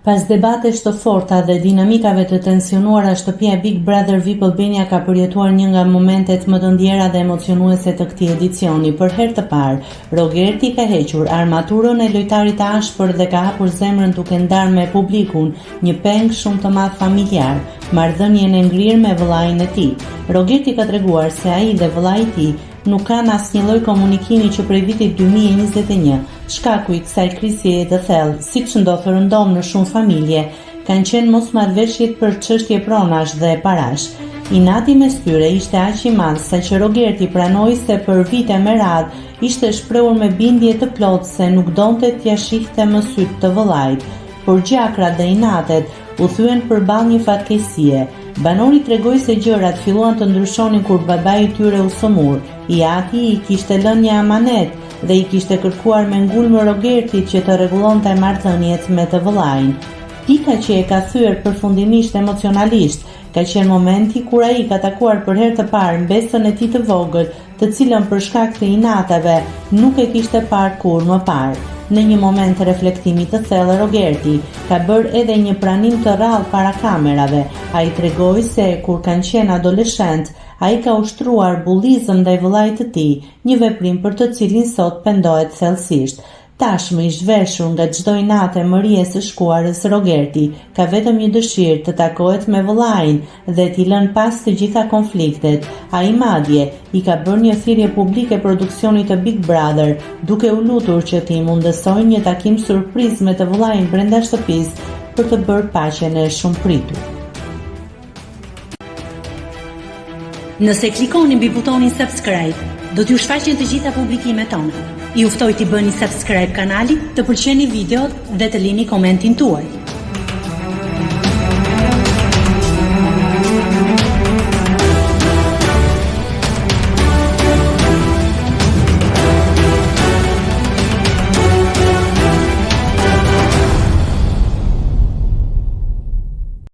Pas debatesh të forta dhe dinamikave të tensionuara, shtëpia Big Brother VIP Albania ka përjetuar një nga momentet më të ndjera dhe emocionuese të këtij edicioni. Për herë të parë, Rogerti ka hequr armaturën e lojtarit të ashpër dhe ka hapur zemrën duke ndarë me publikun një peng shumë të madh familjar, marrëdhënien e ngrirë me vëllain e tij. Rogerti ka treguar se ai dhe vëllai i tij nuk kanë asnjë lloj komunikimi që prej vitit 2021, shkaku i kësaj krisje të thellë, siç ndodh rëndom në shumë familje, kanë qenë mosmarrëveshjet për çështje pronash dhe parash. Inati mes tyre ishte aq i madh saqë Rogerti pranoi se për vite me radhë ishte shprehur me bindje të plotë se nuk donte t'ia shihte më syt të vëllait, por gjakrat dhe inatet u thyen përballë një fatkeqësie. Banori tregoi se gjërat filluan të ndryshonin kur babai i tyre u sëmur. I ati i kishte lënë një amanet dhe i kishte kërkuar me ngulmë Rogertit që të rregullonte marrëdhëniet me të vëllain. Pika që e ka thyer përfundimisht emocionalisht ka qenë momenti kur ai ka takuar për herë të parë mbesën e tij të vogël, të cilën për shkak të inatave nuk e kishte parë kurrë më parë. Në një moment të reflektimit të thellë, Rogerti ka bërë edhe një pranim të rrallë para kamerave. Ai tregoi se kur kanë qenë adoleshent, ai ka ushtruar bullizëm ndaj vëllait të tij, një veprim për të cilin sot pendohet thellësisht. Tashmë i zhveshur nga çdo inat e mërie së shkuarës, Rogerti ka vetëm një dëshirë të takohet me vëllain dhe t'i lënë pas të gjitha konfliktet. Ai madje i ka bërë një thirrje publike produksionit të Big Brother, duke u lutur që t'i mundësojnë një takim surprizë me të vëllain brenda shtëpisë për të bërë paqen e shumë pritur. Nëse klikoni mbi butonin subscribe, do t'ju shfaqen të gjitha publikimet tona. Ju ftoj t'i bëni subscribe kanalit, të pëlqeni videot dhe të lini komentin tuaj.